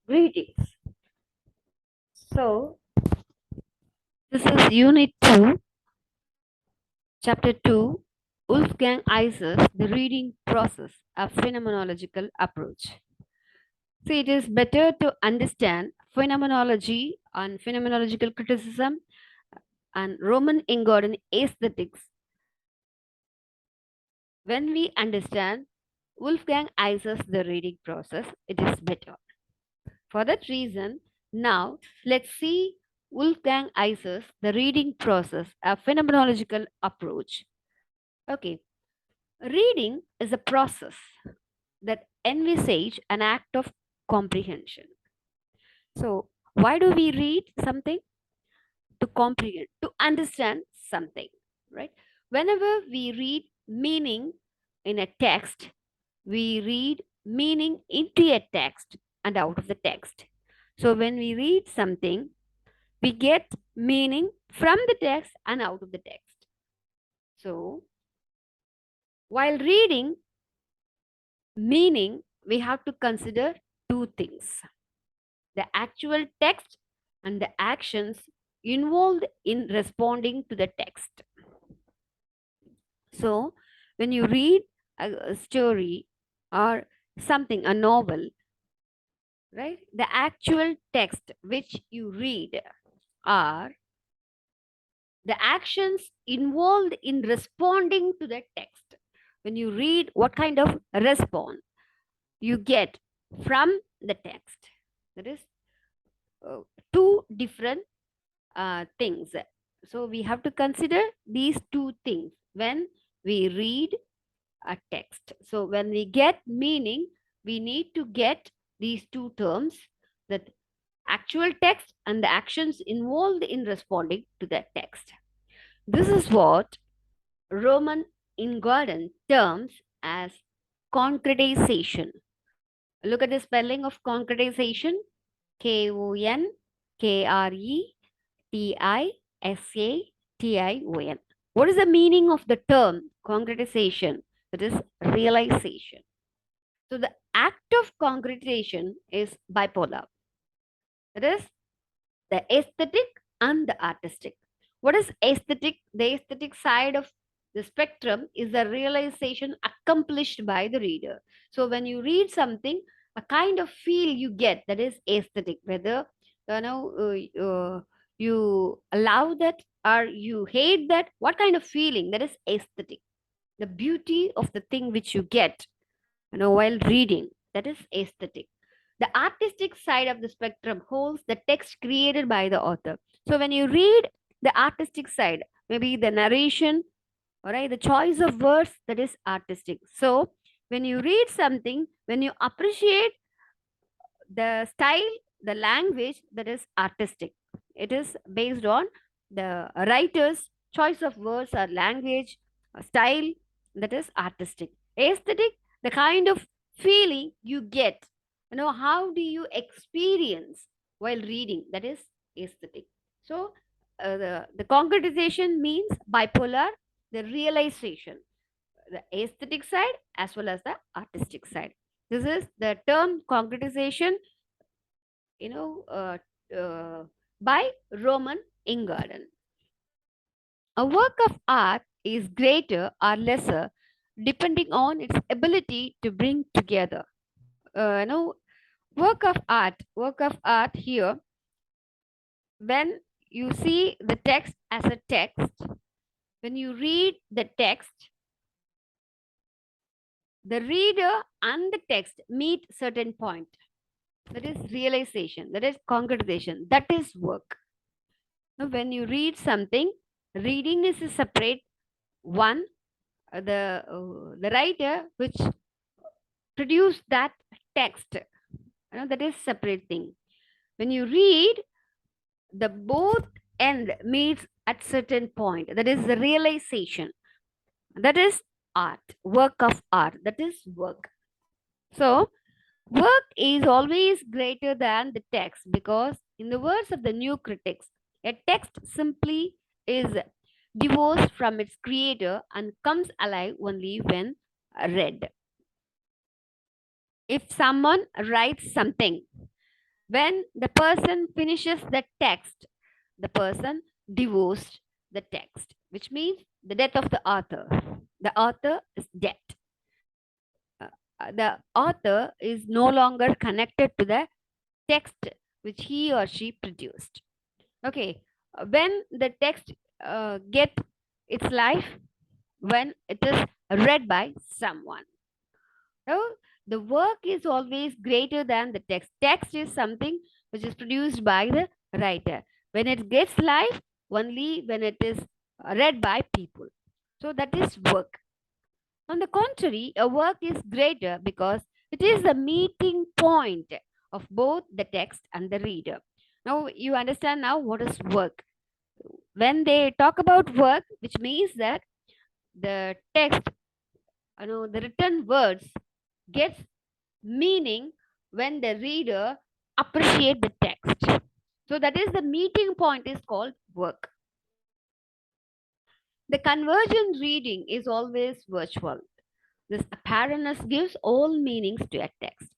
Greetings. So, this is Unit 2, Chapter 2, Wolfgang Iser's The Reading Process, a Phenomenological Approach. So, it is better to understand phenomenology and phenomenological criticism and Roman Ingodan aesthetics when we understand Wolfgang Iser's The Reading Process. It is better. For that reason, now let's see Wolfgang Iser's The Reading Process, a phenomenological approach. Okay, reading is a process that envisage an act of comprehension. So, why do we read something? To comprehend, to understand something, right? Whenever we read meaning in a text, we read meaning into a text and out of the text. So, when we read something, we get meaning from the text and out of the text. So, while reading meaning, we have to consider two things: the actual text and the actions involved in responding to the text. So, when you read a story or something, a novel, right, the actual text which you read are the actions involved in responding to the text. When you read, what kind of response you get from the text? That is two different things. So we have to consider these two things when we read a text. So when we get meaning, we need to get these two terms, that actual text and the actions involved in responding to that text. This is what Roman Ingodan terms as concretization. Look at the spelling of concretization: Konkretisation. What is the meaning of the term concretization? That is realization. So the act of concretization is bipolar. That is the aesthetic and the artistic. What is aesthetic? The aesthetic side of the spectrum is the realization accomplished by the reader. So when you read something, a kind of feel you get, that is aesthetic. Whether you allow that or you hate that, what kind of feeling, that is aesthetic. The beauty of the thing which you get, while reading, that is aesthetic. The artistic side of the spectrum holds the text created by the author. So when you read the artistic side, maybe the narration, all right, the choice of words, that is artistic. So when you read something, when you appreciate the style, the language, that is artistic. It is based on the writer's choice of words or language, style, that is artistic. Aesthetic, the kind of feeling you get, how do you experience while reading, that is aesthetic. So the concretization means bipolar, the realization, the aesthetic side as well as the artistic side. This is the term concretization, you know, uh, uh, by Roman Ingarden. A work of art is greater or lesser depending on its ability to bring together. Uh, you know, work of art here, when you see the text as a text, when you read the text, the reader and the text meet certain point. That is realization, that is concretization, that is work. Now, when you read something, reading is a separate one. The writer which produced that text, that is separate thing. When you read, the both end meets at certain point. That is the realization. That is art, work of art. That is work. So work is always greater than the text because, in the words of the new critics, a text simply is divorced from its creator and comes alive only when read. If someone writes something, When the person finishes the text, the person divorced the text, which means the death of the author. The author is dead. Uh, the author is no longer connected to the text which he or she produced. Okay, when the text get its life, when it is read by someone. So the work is always greater than the text. Text is something which is produced by the writer. When it gets life, only when it is read by people. So that is work. On the contrary, a work is greater because it is the meeting point of both the text and the reader. Now you understand now what is work. When they talk about work, which means that the text, the written words gets meaning when the reader appreciate the text. So that is the meeting point is called work. The convergent reading is always virtual. This apparentness gives all meanings to a text.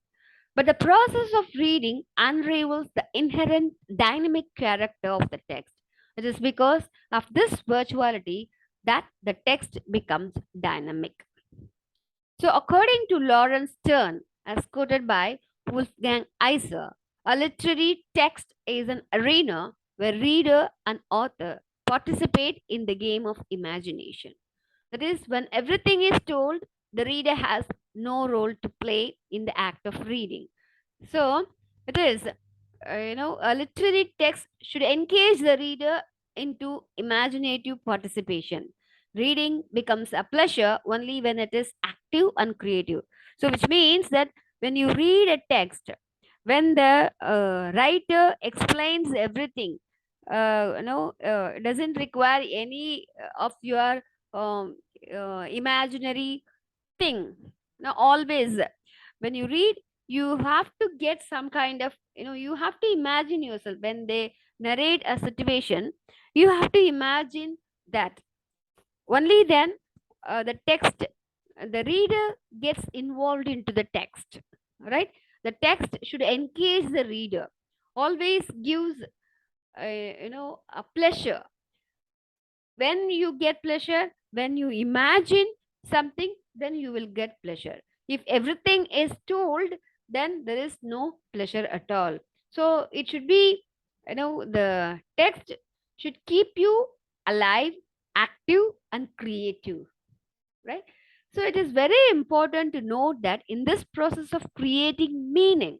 But the process of reading unravels the inherent dynamic character of the text. It is because of this virtuality that the text becomes dynamic. So, according to Lawrence Stern, as quoted by Wolfgang Iser, a literary text is an arena where reader and author participate in the game of imagination. That is, when everything is told, the reader has no role to play in the act of reading. So, it is, a literary text should engage the reader into imaginative participation. Reading becomes a pleasure only when it is active and creative. So, which means that when you read a text, when the writer explains everything, doesn't require any of your imaginary thing. Now, always when you read, you have to get some kind of, you have to imagine yourself when they narrate a situation. You have to imagine that. Only then the text, the reader gets involved into the text, right? The text should engage the reader, always gives a pleasure. When you get pleasure, when you imagine something, then you will get pleasure. If everything is told, then there is no pleasure at all. So it should be, the text should keep you alive, active, and creative, right? So it is very important to note that in this process of creating meaning,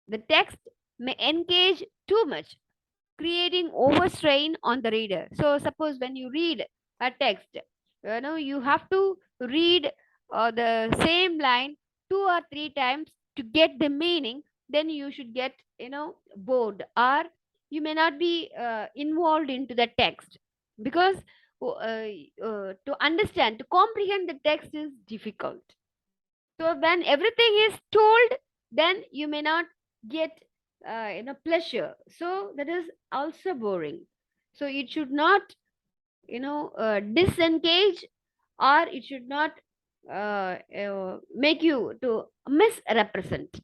the text may engage too much, creating overstrain on the reader. So, suppose when you read a text, you have to read the same line two or three times to get the meaning. Then you should get, bored, or you may not be involved into the text because to understand, to comprehend the text is difficult. So when everything is told, then you may not get pleasure. So that is also boring. So it should not disengage, or it should not make you to misrepresent.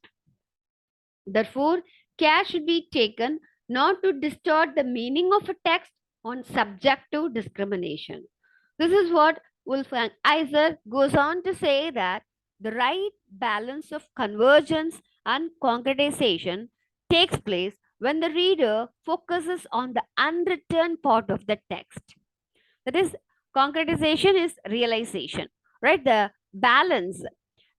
Therefore, care should be taken not to distort the meaning of a text on subjective discrimination. This is what Wolfgang Iser goes on to say, that the right balance of convergence and concretization takes place when the reader focuses on the unwritten part of the text. That is, concretization is realization, right? The balance,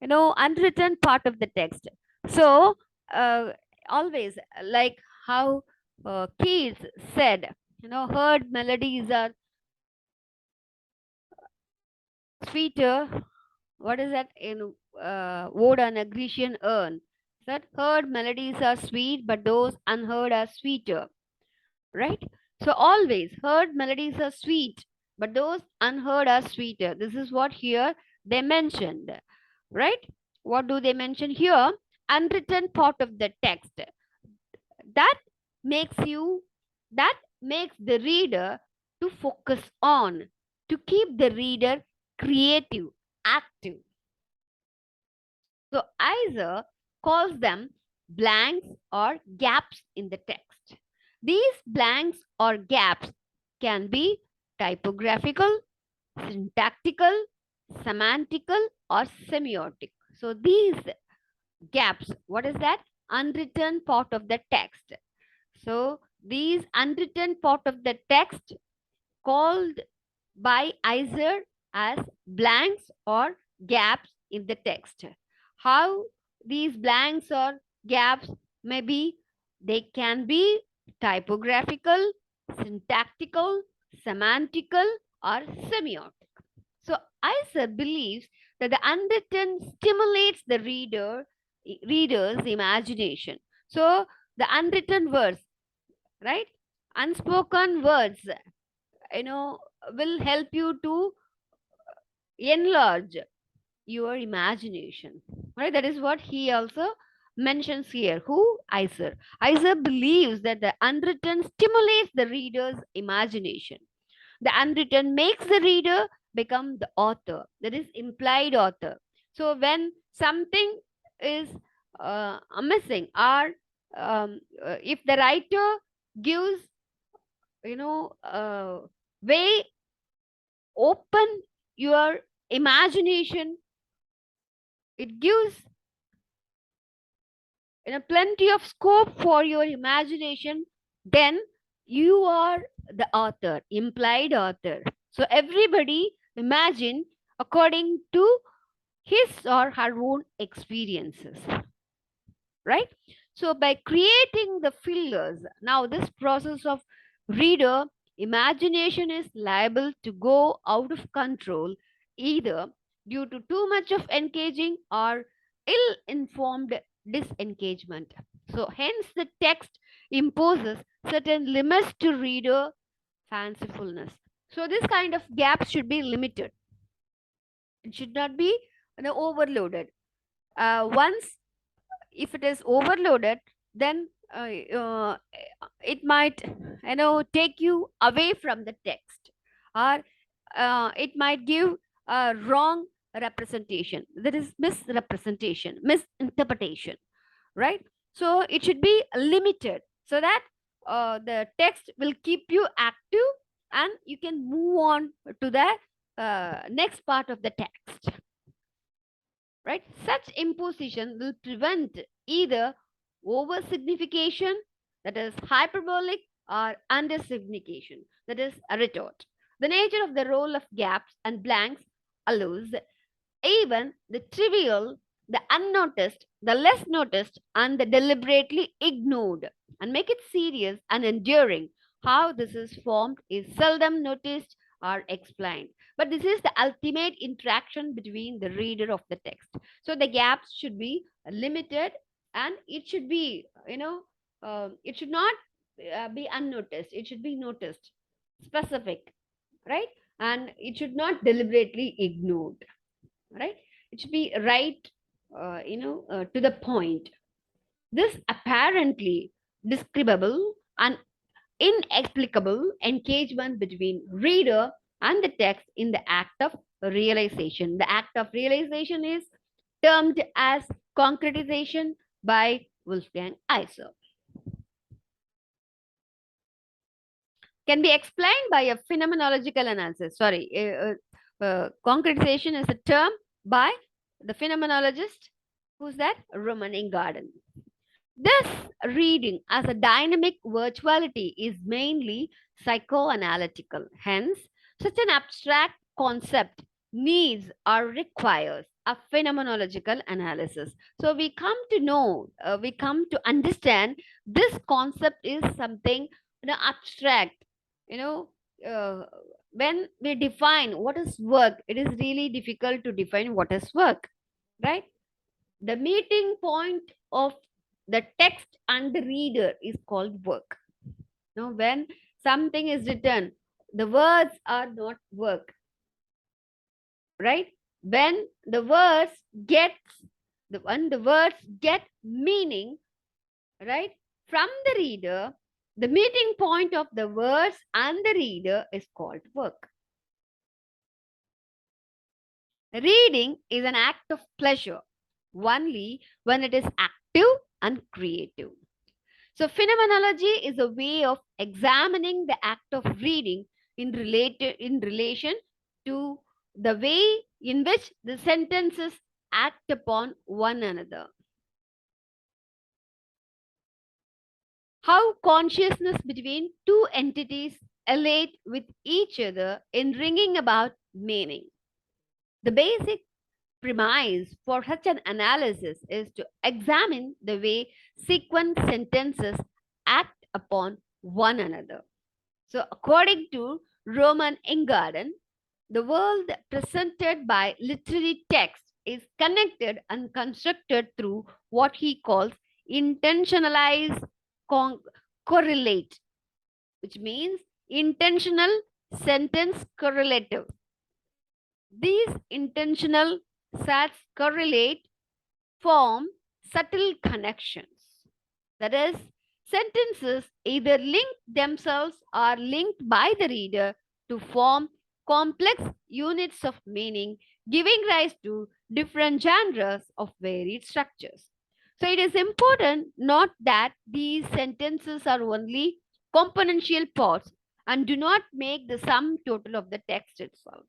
unwritten part of the text. So, always like how Keats said, heard melodies are sweeter. What is that in Ode on a Grecian urn? That heard melodies are sweet, but those unheard are sweeter, right? So always heard melodies are sweet, but those unheard are sweeter. This is what here they mentioned, right? What do they mention here? Unwritten part of the text. That makes you, that makes the reader to focus on, to keep the reader creative, active. So Iser calls them blanks or gaps in the text. These blanks or gaps can be typographical, syntactical, semantical, or semiotic. So these gaps, what is that? Unwritten part of the text. So these unwritten part of the text called by Iser as blanks or gaps in the text. How these blanks or gaps may be? They can be typographical, syntactical, semantical, or semiotic. So Iser believes that the unwritten stimulates the reader's imagination. So the unwritten words, right? Unspoken words, you know, will help you to enlarge your imagination, right? That is what he also mentions here. Who? Iser believes that the unwritten stimulates the reader's imagination. The unwritten makes the reader become the author, that is implied author. So when something is missing, or if the writer gives, way open your imagination, it gives, plenty of scope for your imagination, then you are the author, implied author. So everybody imagine according to his or her own experiences, right? So by creating the fillers, now this process of reader imagination is liable to go out of control, either due to too much of engaging or ill informed disengagement. So hence the text imposes certain limits to reader fancifulness. So this kind of gaps should be limited. It should not be, overloaded. Once if it is overloaded, then it might, take you away from the text, or it might give a wrong representation, that is misrepresentation, misinterpretation, right? So it should be limited, so that the text will keep you active and you can move on to the next part of the text, right? Such imposition will prevent either over-signification, that is hyperbolic, or under-signification, that is a retort. The nature of the role of gaps and blanks allows even the trivial, the unnoticed, the less noticed, and the deliberately ignored, and make it serious and enduring. How this is formed is seldom noticed or explained. But this is the ultimate interaction between the reader of the text. So the gaps should be limited, and it should be, it should not be unnoticed. It should be noticed, specific, right? And it should not deliberately ignored, right? It should be right, to the point. This apparently describable and inexplicable engagement between reader and the text in the act of realization. The act of realization is termed as concretization by Wolfgang Iser. Can be explained by a phenomenological analysis. Sorry, concretization is a term by the phenomenologist. Who's that? Roman Ingarden. This reading as a dynamic virtuality is mainly psychoanalytical. Hence, such an abstract concept needs or requires a phenomenological analysis. So we come to know, we come to understand this concept is something, abstract. You know, when we define what is work, it is really difficult to define what is work, right? The meeting point of the text and the reader is called work. Now, when something is written, the words are not work, right? When the words get when the words get meaning, right, from the reader, the meeting point of the words and the reader is called work. Reading is an act of pleasure only when it is active and creative. So, phenomenology is a way of examining the act of reading in relation to the way in which the sentences act upon one another. How consciousness between two entities elate with each other in bringing about meaning. The basic premise for such an analysis is to examine the way sequent sentences act upon one another. So, according to Roman Ingarden, the world presented by literary text is connected and constructed through what he calls intentionalized con- correlate, which means intentional sentence correlative. These intentional sets correlate form subtle connections. That is, sentences either link themselves or linked by the reader to form complex units of meaning, giving rise to different genres of varied structures. So, it is important not that these sentences are only componential parts and do not make the sum total of the text itself.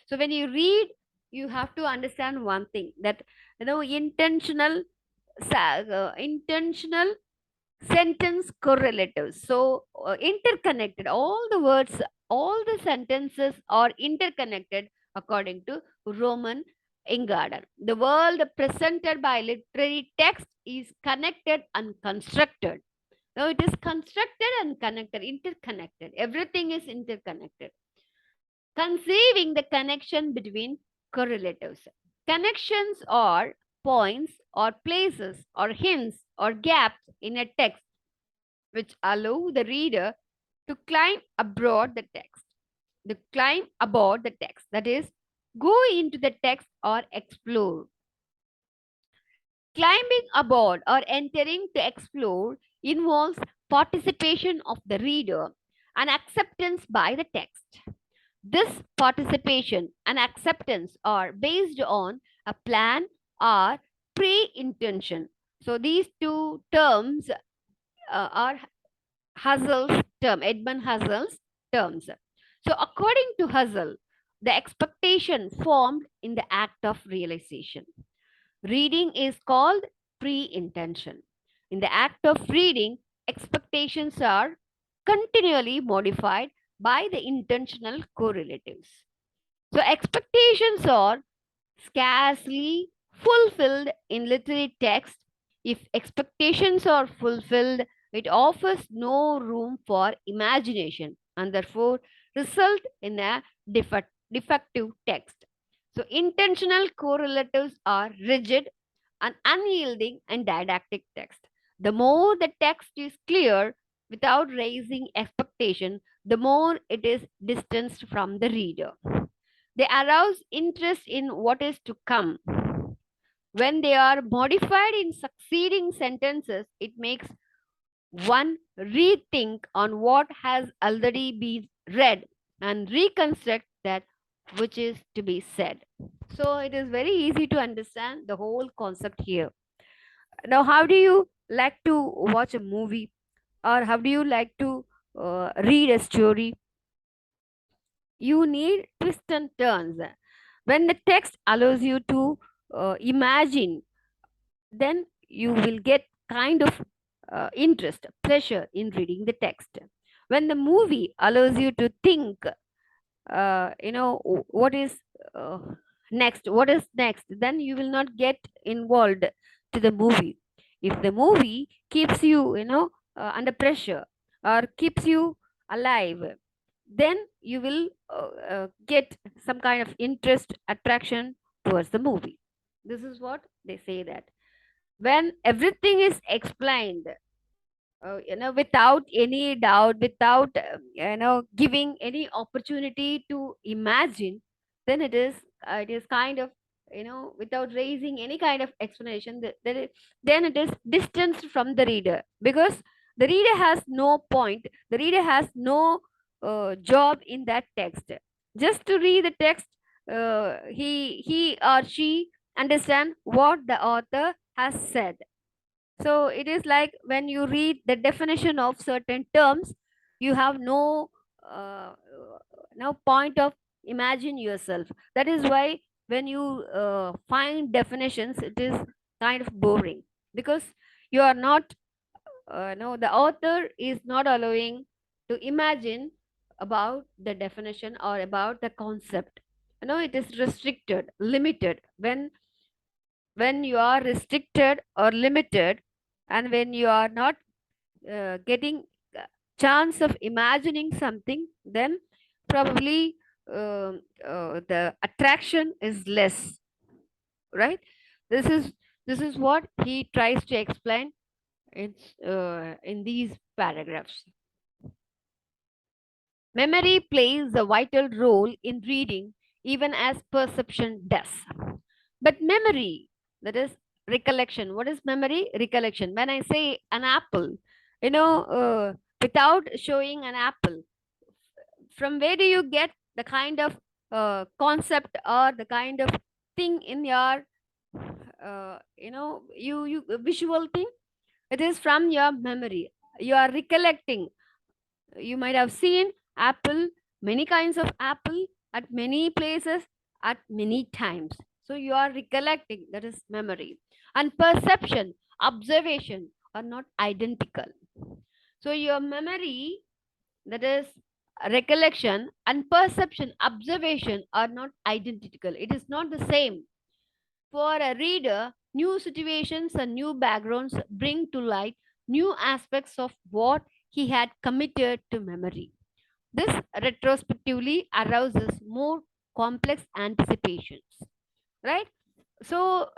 So, when you read, you have to understand one thing, that intentional sentence correlatives, so interconnected, all the words, all the sentences are interconnected according to Roman Ingarden. The world presented by literary text is connected and constructed. Now it is constructed and connected, interconnected, everything is interconnected, conceiving the connection between correlatives. Connections are points or places or hints or gaps in a text which allow the reader to climb aboard the text. The climb aboard the text, that is, go into the text or explore. Climbing aboard or entering to explore involves participation of the reader and acceptance by the text. This participation and acceptance are based on a plan or pre intention. So, these two terms are Edmund Husserl's terms. So, according to Husserl, the expectation formed in the act of realization. Reading is called pre intention. In the act of reading, expectations are continually modified by the intentional correlatives. So, expectations are scarcely fulfilled in literary text. If expectations are fulfilled, it offers no room for imagination and therefore result in a defective text. So, intentional correlatives are rigid and unyielding and didactic text. The more the text is clear without raising expectation, the more it is distanced from the reader. They arouse interest in what is to come. When they are modified in succeeding sentences, it makes one rethink on what has already been read and reconstruct that which is to be said. So it is very easy to understand the whole concept here. Now, how do you like to watch a movie, or how do you like to read a story? You need twists and turns. When the text allows you to imagine, then you will get kind of interest, pleasure in reading the text. When the movie allows you to think, what is uh, what is next, then you will not get involved to the movie. If the movie keeps you, under pressure or keeps you alive, then you will get some kind of interest, attraction towards the movie. This is what they say, that when everything is explained, without any doubt, without giving any opportunity to imagine, then it is kind of, without raising any kind of explanation, then it is distanced from the reader, because the reader has no point, the reader has no job in that text. Just to read the text, he or she understand what the author has said. So it is like when you read the definition of certain terms, you have uh, no point of imagine yourself. That is why when you find definitions, it is kind of boring, because you are not no, the author is not allowing to imagine about the definition or about the concept. It is restricted, limited. When you are restricted or limited, and when you are not getting a chance of imagining something, then probably the attraction is less, right? This is what he tries to explain in these paragraphs. Memory plays a vital role in reading, even as perception does. But memory, that is recollection. What is memory? Recollection. When I say an apple, without showing an apple, from where do you get the kind of concept or the kind of thing in your, you visual thing? It is from your memory. You are recollecting. You might have seen apple, many kinds of apple at many places at many times. So you are recollecting, that is memory. And perception, observation are not identical. So your memory, that is recollection, and perception, observation are not identical. It is not the same. For a reader, new situations and new backgrounds bring to light new aspects of what he had committed to memory. This retrospectively arouses more complex anticipations, right? So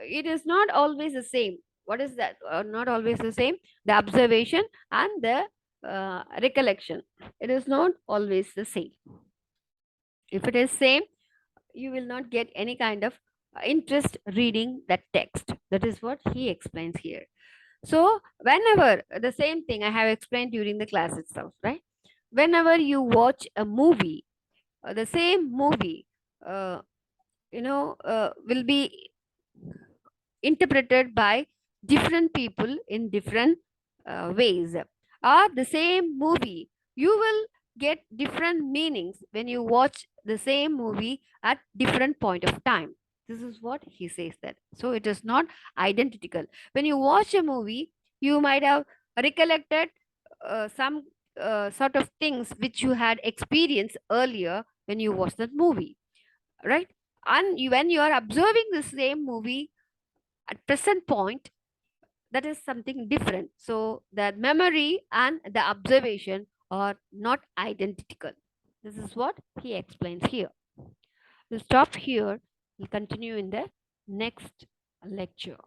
it is not always the same. What is that? Not always the same. The observation and the recollection. It is not always the same. If it is same, you will not get any kind of interest reading that text. That is what he explains here. So whenever the same thing I have explained during the class itself, right? Whenever you watch a movie, the same movie, uh, will be interpreted by different people in different ways. Or the same movie, you will get different meanings when you watch the same movie at different point of time. This is what he says, that so it is not identical. When you watch a movie, you might have recollected some sort of things which you had experienced earlier when you watched that movie, right? And when you are observing the same movie at present point, that is something different. So the memory and the observation are not identical. This is what he explains here. We'll stop here. We'll continue in the next lecture.